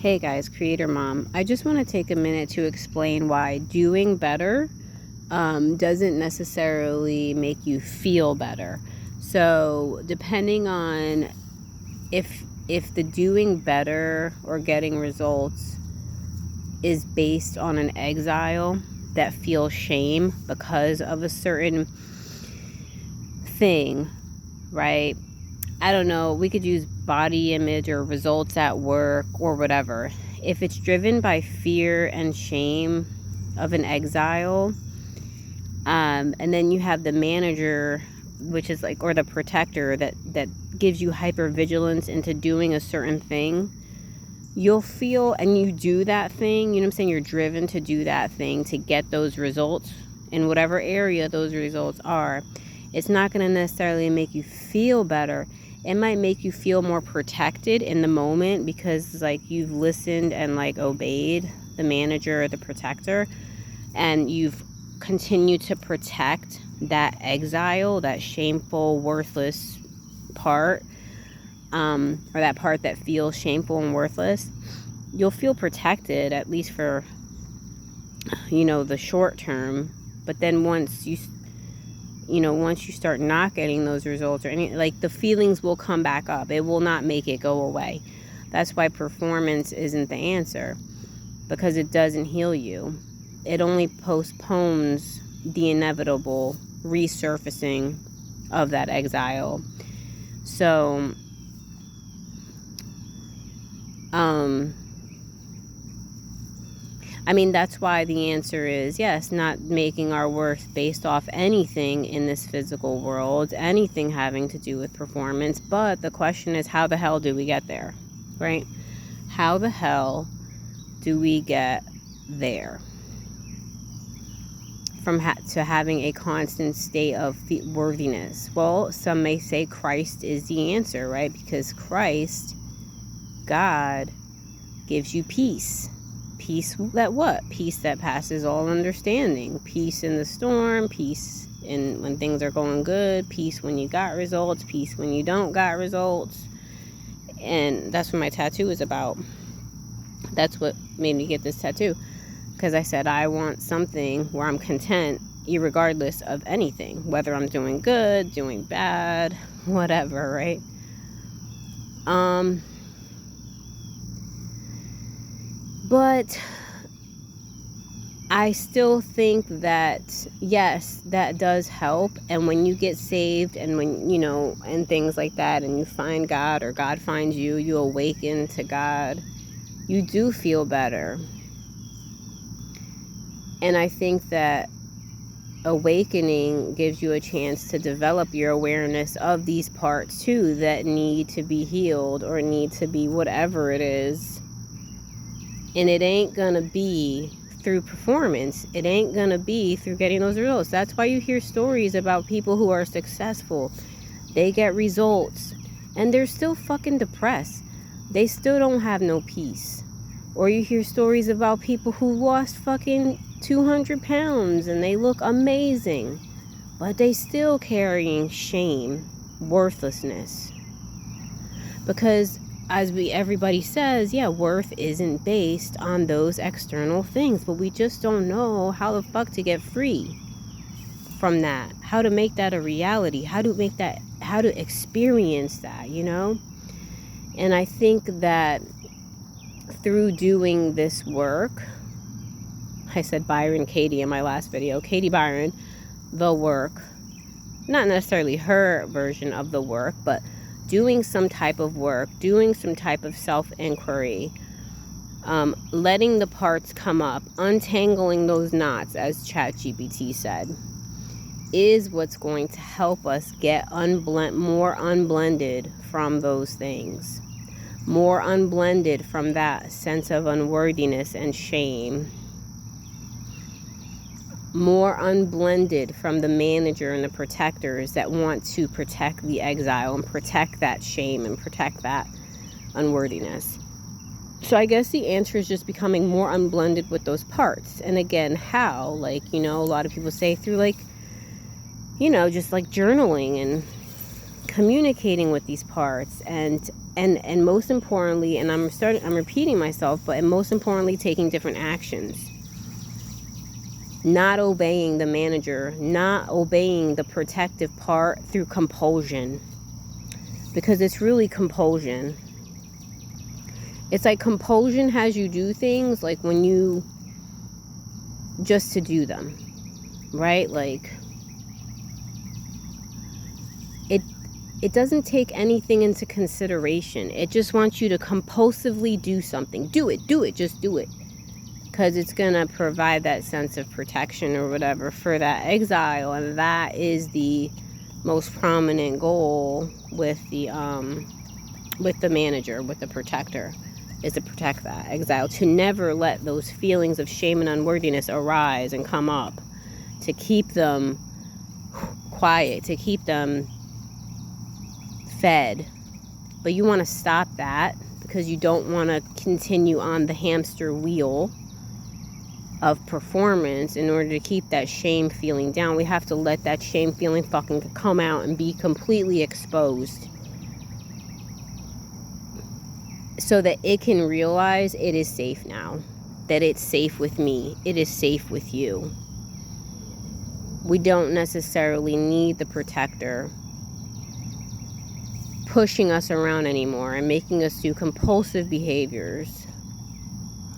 Hey guys, Creator Mom. I just want to take a minute to explain why doing better doesn't necessarily make you feel better. So depending on if the doing better or getting results is based on an exile that feels shame because of a certain thing, right? I don't know, we could use body image or results at work or whatever. If it's driven by fear and shame of an exile, and then you have the manager, which is like, or the protector that gives you hypervigilance into doing a certain thing, you'll feel, and you do that thing, you know what I'm saying, you're driven to do that thing to get those results in whatever area those results are. It's not going to necessarily make you feel better. It might make you feel more protected in the moment because like you've listened and like obeyed the manager or the protector, and you've continued to protect that exile, that shameful, worthless part, or that part that feels shameful and worthless. You'll feel protected, at least for, the short term. But then once you start not getting those results or any, like, the feelings will come back up. It will not make it go away. That's why performance isn't the answer, because it doesn't heal you. It only postpones the inevitable resurfacing of that exile. So, that's why the answer is yes, not making our worth based off anything in this physical world, anything having to do with performance. But the question is, how the hell do we get there, right? How the hell do we get there from to having a constant state of worthiness? Well, some may say Christ is the answer, right? Because Christ, God, gives you peace. Peace that what? Peace that passes all understanding. Peace in the storm, peace in when things are going good, peace when you got results, peace when you don't got results. And that's what my tattoo is about. That's what made me get this tattoo. Because I said I want something where I'm content irregardless of anything. Whether I'm doing good, doing bad, whatever, right? But I still think that, yes, that does help. And when you get saved and when, and things like that, and you find God or God finds you, you awaken to God, you do feel better. And I think that awakening gives you a chance to develop your awareness of these parts too that need to be healed or need to be whatever it is. And it ain't gonna be through performance. It ain't gonna be through getting those results. That's why you hear stories about people who are successful. They get results and they're still fucking depressed. They still don't have no peace. Or you hear stories about people who lost fucking 200 pounds and they look amazing, but they still carrying shame, worthlessness. Because as everybody says, yeah, worth isn't based on those external things, but we just don't know how the fuck to get free from that, how to make that a reality, how to experience that, And I think that through doing this work, I said Byron Katie in my last video, Katie Byron, the work, not necessarily her version of the work, but doing some type of work, doing some type of self-inquiry, letting the parts come up, untangling those knots, as ChatGPT said, is what's going to help us get more unblended from those things, more unblended from that sense of unworthiness and shame, more unblended from the manager and the protectors that want to protect the exile and protect that shame and protect that unworthiness. So I guess the answer is just becoming more unblended with those parts. And again, how? A lot of people say through just like journaling and communicating with these parts, and most importantly, and I'm repeating myself, but most importantly, taking different actions. Not obeying the manager, not obeying the protective part through compulsion. Because it's really compulsion. It's like compulsion has you do things like when you just to do them, right? Like it doesn't take anything into consideration. It just wants you to compulsively do something. Do it, just do it. Because it's going to provide that sense of protection or whatever for that exile. And that is the most prominent goal with the manager, with the protector, is to protect that exile. To never let those feelings of shame and unworthiness arise and come up. To keep them quiet, to keep them fed. But you want to stop that because you don't want to continue on the hamster wheel of performance in order to keep that shame feeling down. We have to let that shame feeling fucking come out and be completely exposed so that it can realize it is safe now, that it's safe with me, it is safe with you. We don't necessarily need the protector pushing us around anymore and making us do compulsive behaviors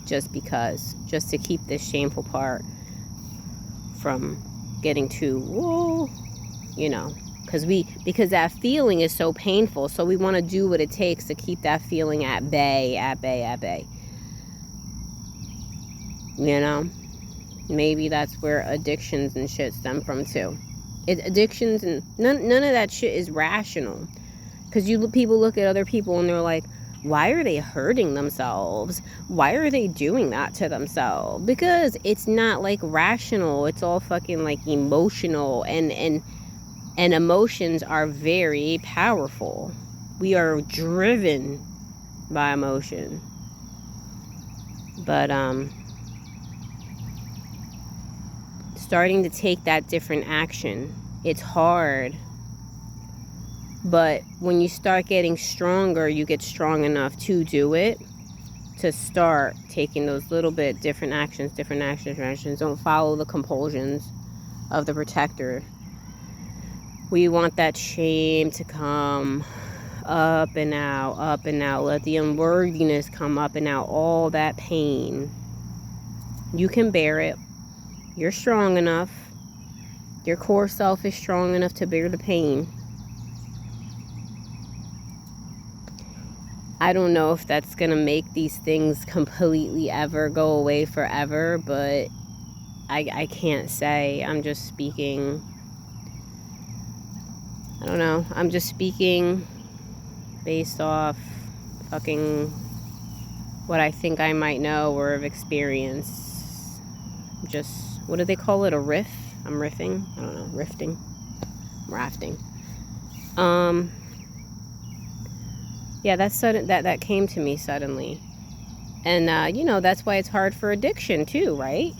just to keep this shameful part from getting too, whoa, because that feeling is so painful. So we want to do what it takes to keep that feeling at bay. Maybe that's where addictions and shit stem from too. Addictions and none of that shit is rational. Because people look at other people and they're like, why are they hurting themselves? Why are they doing that to themselves? Because it's not like rational. It's all fucking like emotional, and emotions are very powerful. We are driven by emotion. But starting to take that different action, it's hard. But when you start getting stronger, you get strong enough to do it, to start taking those little bit different actions. Don't follow the compulsions of the protector. We want that shame to come up and out. Let the unworthiness come up and out, all that pain. You can bear it. You're strong enough. Your core self is strong enough to bear the pain. I don't know if that's going to make these things completely ever go away forever, but I can't say. I'm just speaking. I don't know. I'm just speaking based off fucking what I think I might know or have experienced. Just, what do they call it? A riff? I'm riffing? I don't know. Rifting? Rafting. Yeah, that's sudden. That came to me suddenly. And, that's why it's hard for addiction too, right?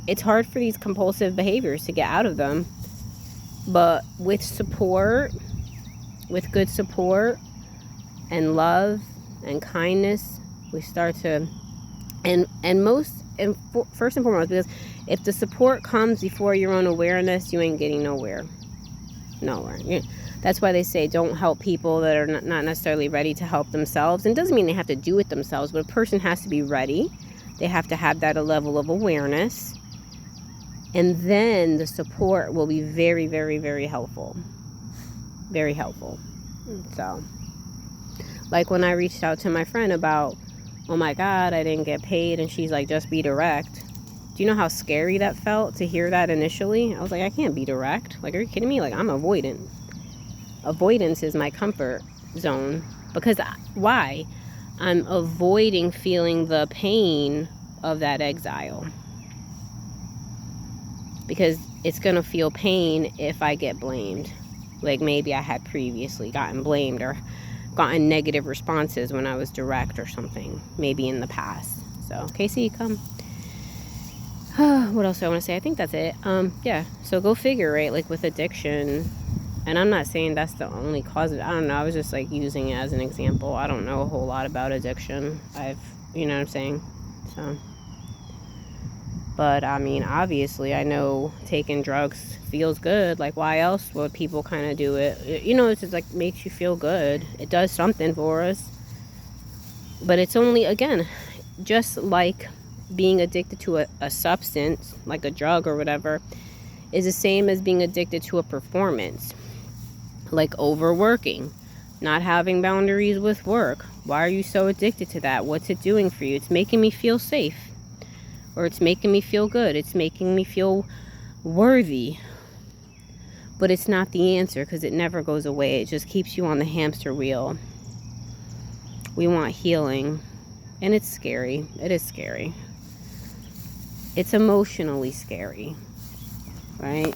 It's hard for these compulsive behaviors to get out of them. But with support, with good support and love and kindness, we start to, first and foremost, because if the support comes before your own awareness, you ain't getting nowhere. That's why they say don't help people that are not necessarily ready to help themselves. And it doesn't mean they have to do it themselves, but a person has to be ready. They have to have that a level of awareness. And then the support will be very, very, very helpful. Very helpful. So, like when I reached out to my friend about, oh my God, I didn't get paid. And she's like, just be direct. Do you know how scary that felt to hear that initially? I was like, I can't be direct. Like, are you kidding me? Like, I'm avoidant. Avoidance is my comfort zone. Because why? I'm avoiding feeling the pain of that exile. Because it's going to feel pain if I get blamed. Like maybe I had previously gotten blamed or gotten negative responses when I was direct or something. Maybe in the past. So, Casey, come. What else do I want to say? I think that's it. Yeah. So go figure, right? Like with addiction, And I'm not saying that's the only cause of it. I don't know. I was just like using it as an example. I don't know a whole lot about addiction. You know what I'm saying? So, but I mean, obviously, I know taking drugs feels good. Like, why else would people kind of do it? You know, it's just like makes you feel good. It does something for us. But it's only, again, just like being addicted to a substance, like a drug or whatever, is the same as being addicted to a performance. Like overworking, not having boundaries with work. Why are you so addicted to that? What's it doing for you? It's making me feel safe. Or it's making me feel good. It's making me feel worthy. But it's not the answer, because it never goes away. It just keeps you on the hamster wheel. We want healing. And it's scary. It is scary. It's emotionally scary. Right?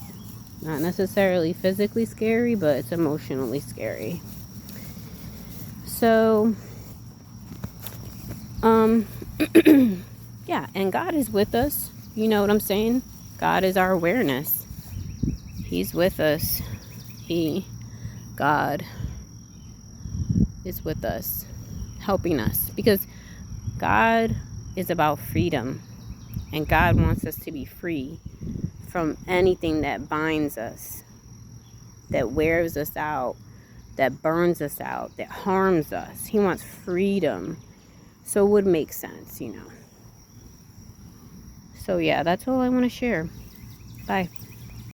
Not necessarily physically scary, but it's emotionally scary. So, yeah, and God is with us. You know what I'm saying? God is our awareness. He's with us. God is with us, helping us. Because God is about freedom. And God wants us to be free from anything that binds us, that wears us out, that burns us out, that harms us. He wants freedom. So it would make sense, you know. So yeah, that's all I want to share. Bye.